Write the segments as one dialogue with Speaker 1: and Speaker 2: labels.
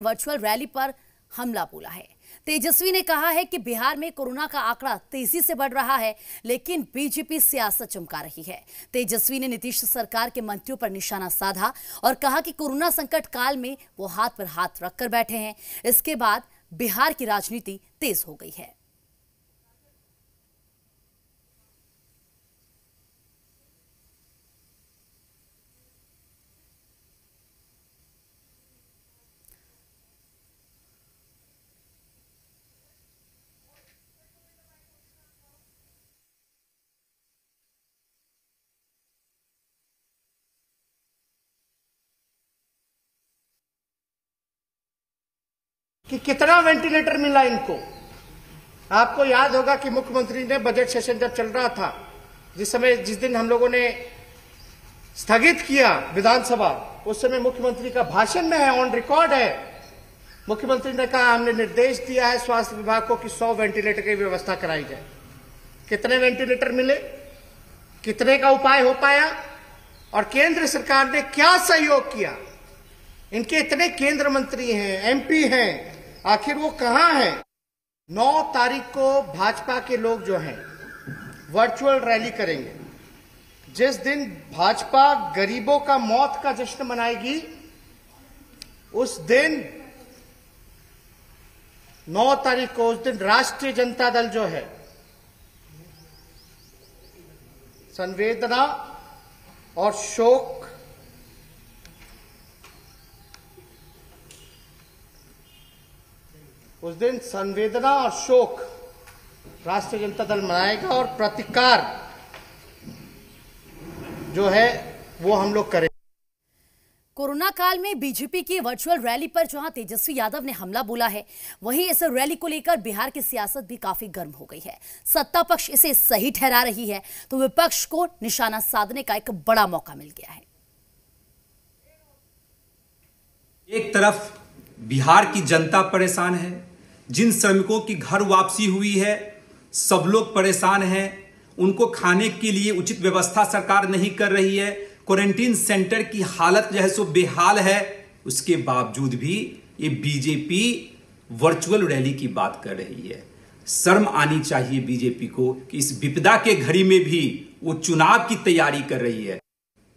Speaker 1: Virtual rally पर हमला बोला है। तेजस्वी ने कहा है कि बिहार में कोरोना का आंकड़ा तेजी से बढ़ रहा है, लेकिन बीजेपी सियासत चमका रही है। तेजस्वी ने नीतीश सरकार के मंत्रियों पर निशाना साधा और कहा कि कोरोना संकट काल में वो हाथ पर हाथ रखकर बैठे हैं। इसके बाद बिहार की राजनीति तेज हो गई है।
Speaker 2: कि कितना वेंटिलेटर मिला इनको। आपको याद होगा कि मुख्यमंत्री ने बजट सेशन जब चल रहा था, जिस दिन हम लोगों ने स्थगित किया विधानसभा, उस समय मुख्यमंत्री का भाषण में है, ऑन रिकॉर्ड है, मुख्यमंत्री ने कहा हमने निर्देश दिया है स्वास्थ्य विभाग को कि 100 वेंटिलेटर की व्यवस्था कराई जाए। कितने वेंटिलेटर मिले, कितने का उपाय हो पाया और केंद्र सरकार ने क्या सहयोग किया। इनके इतने केंद्र मंत्री हैं, एमपी हैं, आखिर वो कहां हैं। 9 तारीख को भाजपा के लोग जो हैं वर्चुअल रैली करेंगे। जिस दिन भाजपा गरीबों का मौत का जश्न मनाएगी, उस दिन 9 तारीख को, उस दिन राष्ट्रीय जनता दल जो है संवेदना और शोक राष्ट्रीय जनता दल मनाएगा और प्रतिकार जो है वो हम लोग करेंगे।
Speaker 1: कोरोना काल में बीजेपी की वर्चुअल रैली पर जहां तेजस्वी यादव ने हमला बोला है, वहीं इस रैली को लेकर बिहार की सियासत भी काफी गर्म हो गई है। सत्ता पक्ष इसे सही ठहरा रही है तो विपक्ष को निशाना साधने का एक बड़ा मौका मिल गया है।
Speaker 3: एक तरफ बिहार की जनता परेशान है, जिन श्रमिकों की घर वापसी हुई है सब लोग परेशान हैं, उनको खाने के लिए उचित व्यवस्था सरकार नहीं कर रही है, क्वारंटीन सेंटर की हालत जो है सो बेहाल है। उसके बावजूद भी ये बीजेपी वर्चुअल रैली की बात कर रही है। शर्म आनी चाहिए बीजेपी को कि इस विपदा के घड़ी में भी वो चुनाव की तैयारी कर रही है।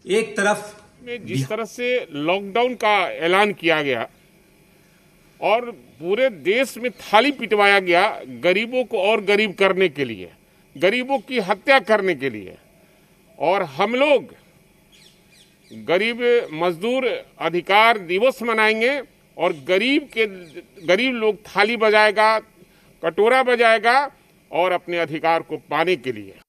Speaker 3: एक तरफ
Speaker 4: जिस तरह से लॉकडाउन का ऐलान किया गया और पूरे देश में थाली पिटवाया गया गरीबों को और गरीब करने के लिए, गरीबों की हत्या करने के लिए, और हम लोग गरीब मजदूर अधिकार दिवस मनाएंगे और गरीब लोग थाली बजाएगा, कटोरा बजाएगा और अपने अधिकार को पाने के लिए।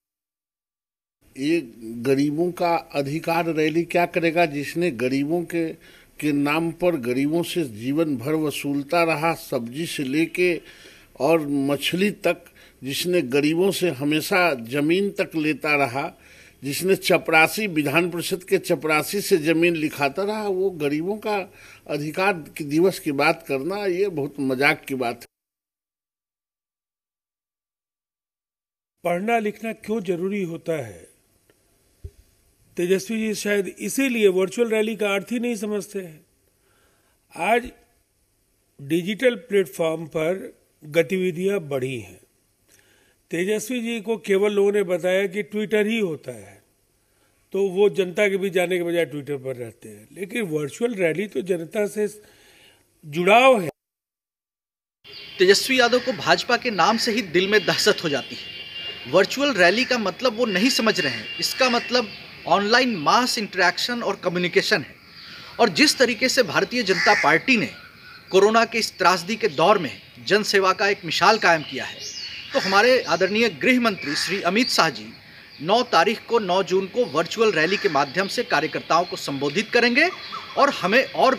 Speaker 5: ये गरीबों का अधिकार रैली क्या करेगा? जिसने गरीबों के नाम पर गरीबों से जीवन भर वसूलता रहा, सब्जी से लेके और मछली तक, जिसने गरीबों से हमेशा जमीन तक लेता रहा, जिसने चपरासी विधान परिषद के चपरासी से जमीन लिखाता रहा, वो गरीबों का अधिकार दिवस की बात करना ये बहुत मजाक की बात है।
Speaker 6: पढ़ना लिखना क्यों जरूरी होता है? तेजस्वी जी शायद इसीलिए वर्चुअल रैली का अर्थ ही नहीं समझते हैं। आज डिजिटल प्लेटफॉर्म पर गतिविधियां बढ़ी हैं। तेजस्वी जी को केवल लोगों ने बताया कि ट्विटर ही होता है, तो वो जनता के बीच जाने के बजाय ट्विटर पर रहते हैं, लेकिन वर्चुअल रैली तो जनता से जुड़ाव है।
Speaker 7: तेजस्वी यादव को भाजपा के नाम से ही दिल में दहशत हो जाती है। वर्चुअल रैली का मतलब वो नहीं समझ रहे हैं। इसका मतलब ऑनलाइन मास इंटरेक्शन और कम्युनिकेशन है। और जिस तरीके से भारतीय जनता पार्टी ने कोरोना के इस त्रासदी के दौर में जन सेवा का एक मिसाल कायम किया है, तो हमारे आदरणीय गृह मंत्री श्री अमित शाह जी 9 तारीख को 9 जून को वर्चुअल रैली के माध्यम से कार्यकर्ताओं को संबोधित करेंगे और हमें और